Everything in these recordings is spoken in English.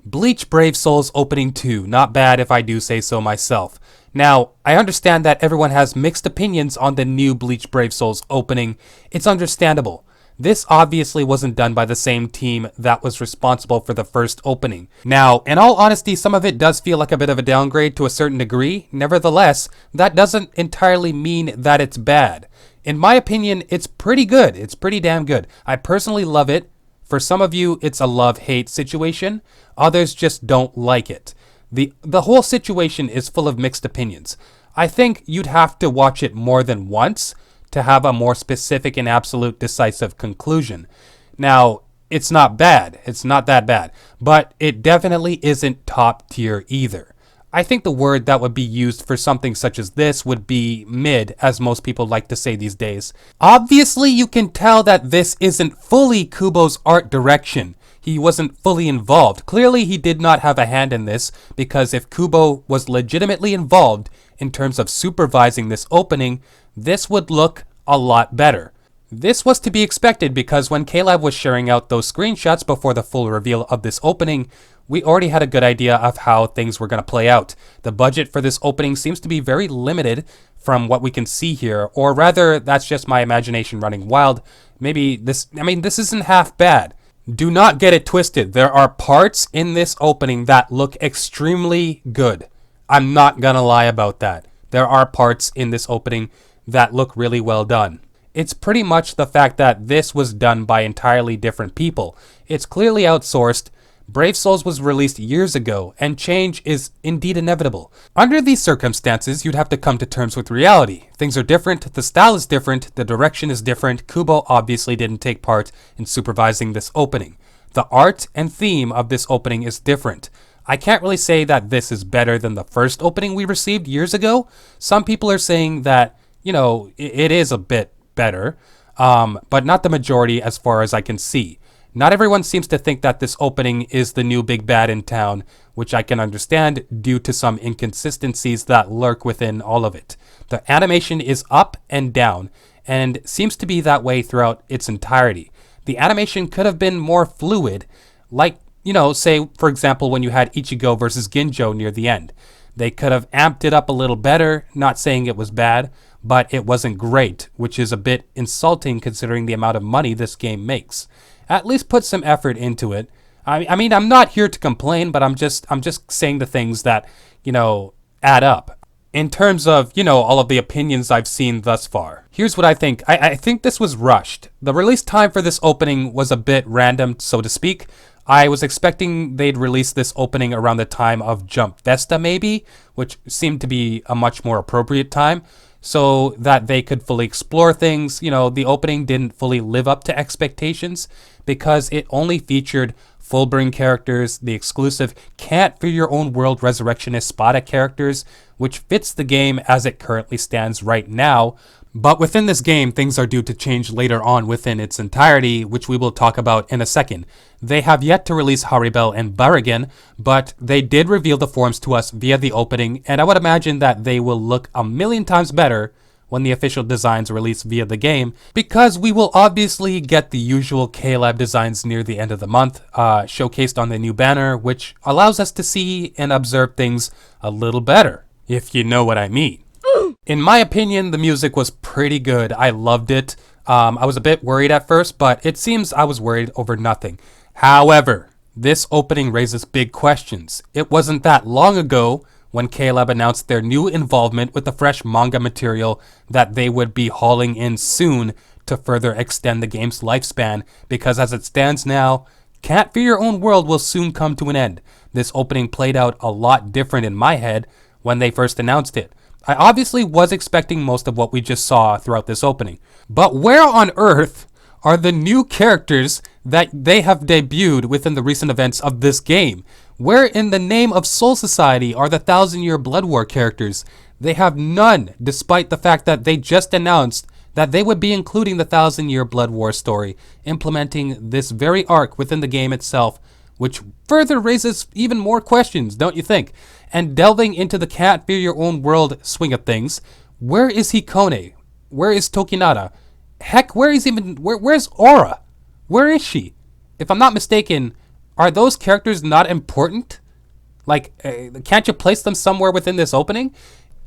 Bleach Brave Souls opening 2, not bad if I do say so myself. Now, I understand that everyone has mixed opinions on the new Bleach Brave Souls opening. It's understandable. This obviously wasn't done by the same team that was responsible for the first opening. Now, in all honesty, some of it does feel like a bit of a downgrade to a certain degree. Nevertheless, that doesn't entirely mean that it's bad. In my opinion, it's pretty good. It's pretty damn good. I personally love it. For some of you, it's a love-hate situation. Others just don't like it. The whole situation is full of mixed opinions. I think you'd have to watch it more than once to have a more specific and absolute decisive conclusion. Now, it's not bad. It's not that bad. But it definitely isn't top tier either. I think the word that would be used for something such as this would be mid, as most people like to say these days. Obviously, you can tell that this isn't fully Kubo's art direction. He wasn't fully involved. Clearly, he did not have a hand in this, because if Kubo was legitimately involved in terms of supervising this opening, this would look a lot better. This was to be expected because when Caleb was sharing out those screenshots before the full reveal of this opening, we already had a good idea of how things were going to play out. The budget for this opening seems to be very limited from what we can see here, or rather, that's just my imagination running wild. Maybe this isn't half bad. Do not get it twisted. There are parts in this opening that look extremely good. I'm not gonna lie about that. There are parts in this opening that look really well done. It's pretty much the fact that this was done by entirely different people. It's clearly outsourced. Brave Souls was released years ago, and change is indeed inevitable. Under these circumstances, you'd have to come to terms with reality. Things are different, the style is different, the direction is different. Kubo obviously didn't take part in supervising this opening. The art and theme of this opening is different. I can't really say that this is better than the first opening we received years ago. Some people are saying that, it is a bit better, but not the majority as far as I can see. Not everyone seems to think that this opening is the new big bad in town, which I can understand due to some inconsistencies that lurk within all of it. The animation is up and down, and seems to be that way throughout its entirety. The animation could have been more fluid, like, say, for example, when you had Ichigo versus Ginjo near the end. They could have amped it up a little better, not saying it was bad, but it wasn't great, which is a bit insulting considering the amount of money this game makes. At least put some effort into it. I mean, I'm not here to complain, but I'm just saying the things that, add up. In terms of, all of the opinions I've seen thus far. Here's what I think. I think this was rushed. The release time for this opening was a bit random, so to speak. I was expecting they'd release this opening around the time of Jump Festa maybe, which seemed to be a much more appropriate time, so that they could fully explore things. The opening didn't fully live up to expectations because it only featured Fullbring characters, the exclusive Can't Fear Your Own World Resurrection Espada characters, which fits the game as it currently stands right now. But within this game, things are due to change later on within its entirety, which we will talk about in a second. They have yet to release Haribel and Barrigan, but they did reveal the forms to us via the opening, and I would imagine that they will look a million times better when the official designs release via the game, because we will obviously get the usual K-Lab designs near the end of the month, showcased on the new banner, which allows us to see and observe things a little better, if you know what I mean. In my opinion, the music was pretty good. I loved it. I was a bit worried at first, but it seems I was worried over nothing. However, this opening raises big questions. It wasn't that long ago when K-Lab announced their new involvement with the fresh manga material that they would be hauling in soon to further extend the game's lifespan, because as it stands now, Can't Fear Your Own World will soon come to an end. This opening played out a lot different in my head when they first announced it. I obviously was expecting most of what we just saw throughout this opening. But where on earth are the new characters that they have debuted within the recent events of this game? Where in the name of Soul Society are the 1000-Year Blood War characters? They have none, despite the fact that they just announced that they would be including the 1000-Year Blood War story, implementing this very arc within the game itself, which further raises even more questions, don't you think? And delving into the Can't Fear Your Own World swing of things, where is Hikone? Where is Tokinata? Heck, where's Aura? Where is she? If I'm not mistaken, Are those characters not important? Like, can't you place them somewhere within this opening?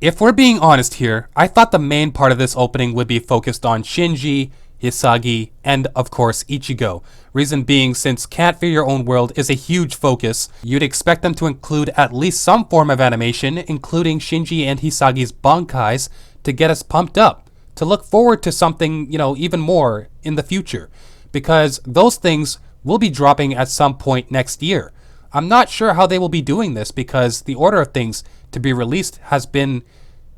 If we're being honest here, I thought the main part of this opening would be focused on Shinji, Hisagi, and of course Ichigo. Reason being, since Can't Fear Your Own World is a huge focus, you'd expect them to include at least some form of animation, including Shinji and Hisagi's bankais, to get us pumped up, to look forward to something, even more in the future. Because those things will be dropping at some point next year. I'm not sure how they will be doing this because the order of things to be released has been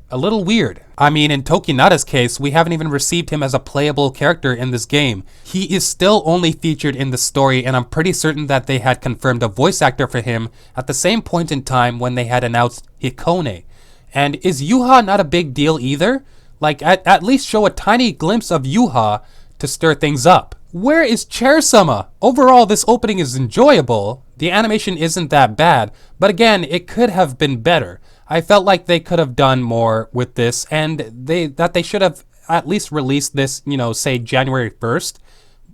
a little weird. I mean, in Tokinada's case, we haven't even received him as a playable character in this game. He is still only featured in the story, and I'm pretty certain that they had confirmed a voice actor for him at the same point in time when they had announced Hikone. And is Yuha not a big deal either? Like, at least show a tiny glimpse of Yuha to stir things up. Where is Chair-sama? Overall, this opening is enjoyable. The animation isn't that bad, but again, it could have been better. I felt like they could have done more with this, and they should have at least released this, say January 1st,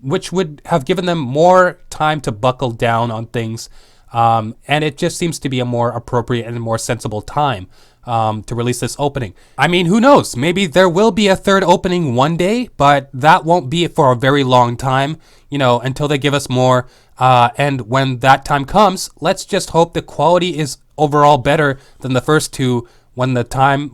which would have given them more time to buckle down on things. And it just seems to be a more appropriate and more sensible time to release this opening. I mean, who knows? Maybe there will be a third opening one day, but that won't be for a very long time, until they give us more. And when that time comes, let's just hope the quality is overall better than the first two when that time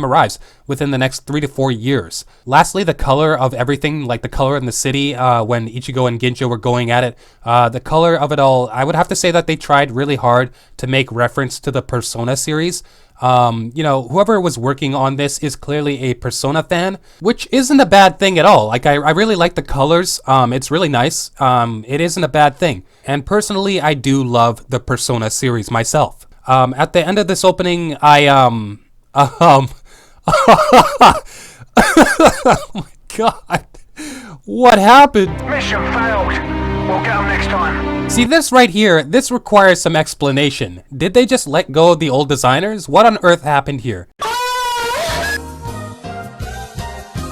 arrives within the next 3 to 4 years. Lastly, the color of everything, like the color in the city when Ichigo and Ginjo were going at it, the color of it all, I would have to say that they tried really hard to make reference to the Persona series. Whoever was working on this is clearly a Persona fan, which isn't a bad thing at all. Like, I really like the colors. It's really nice. It isn't a bad thing. And personally, I do love the Persona series myself. At the end of this opening, oh my god. What happened? Mission failed. We'll get them next time. See, this right here, this requires some explanation. Did they just let go of the old designers? What on earth happened here?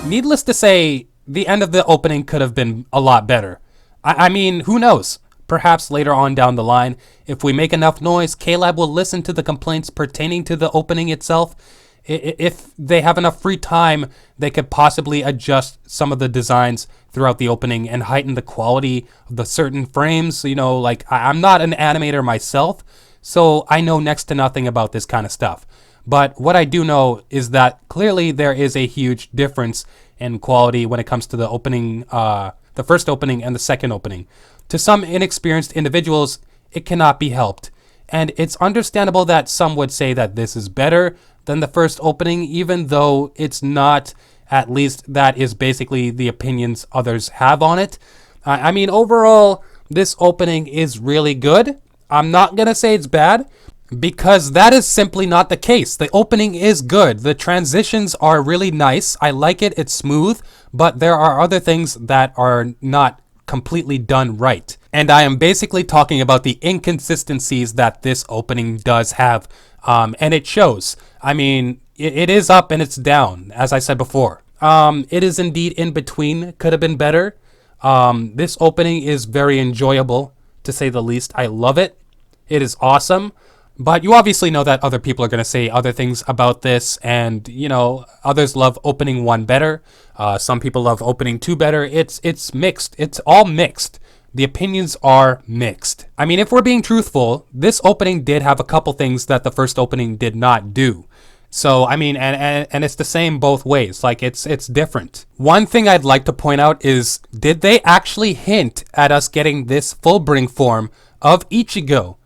Needless to say, the end of the opening could have been a lot better. I mean, who knows? Perhaps later on down the line, if we make enough noise, K-Lab will listen to the complaints pertaining to the opening itself. If they have enough free time, they could possibly adjust some of the designs throughout the opening and heighten the quality of the certain frames. Like, I'm not an animator myself, so I know next to nothing about this kind of stuff. But what I do know is that clearly there is a huge difference in quality when it comes to the opening, the first opening and the second opening. To some inexperienced individuals, it cannot be helped. And it's understandable that some would say that this is better than the first opening, even though it's not. At least that is basically the opinions others have on it. I mean, overall, this opening is really good. I'm not going to say it's bad, because that is simply not the case. The opening is good. The transitions are really nice. I like it. It's smooth. But there are other things that are not completely done right. And I am basically talking about the inconsistencies that this opening does have. And it shows. I mean, it is up and it's down, as I said before. It is indeed in between. Could have been better. This opening is very enjoyable, to say the least. I love it. It is awesome. But you obviously know that other people are going to say other things about this, and, others love opening 1 better. Some people love opening 2 better. It's mixed. It's all mixed. The opinions are mixed. I mean, if we're being truthful, this opening did have a couple things that the first opening did not do. So, I mean, and it's the same both ways. Like, it's different. One thing I'd like to point out is, did they actually hint at us getting this Fullbring form of Ichigo?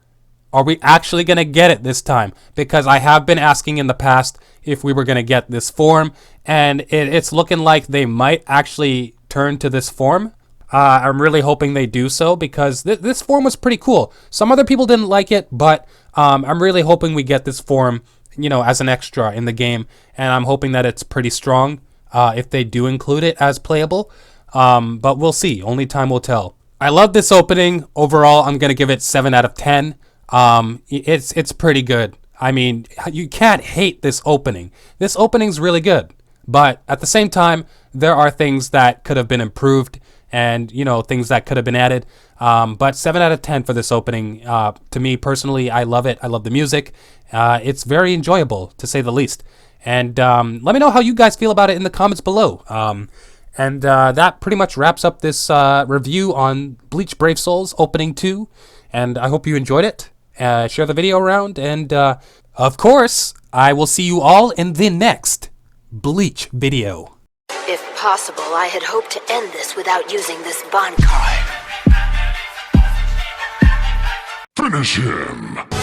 Are we actually going to get it this time? Because I have been asking in the past if we were going to get this form, and it's looking like they might actually turn to this form. I'm really hoping they do so, because this form was pretty cool. Some other people didn't like it, but I'm really hoping we get this form, as an extra in the game, and I'm hoping that it's pretty strong if they do include it as playable. But we'll see. Only time will tell. I love this opening. Overall, I'm going to give it 7 out of 10. It's pretty good. I mean, you can't hate this opening. This opening's really good, but at the same time, there are things that could have been improved, and, you know, things that could have been added. But 7 out of 10 for this opening. To me personally, I love it. I love the music. It's very enjoyable, to say the least. And let me know how you guys feel about it in the comments below. And that pretty much wraps up this review on Bleach Brave Souls Opening 2. And I hope you enjoyed it. Share the video around. And, of course, I will see you all in the next Bleach video. If possible, I had hoped to end this without using this bond card. Finish him!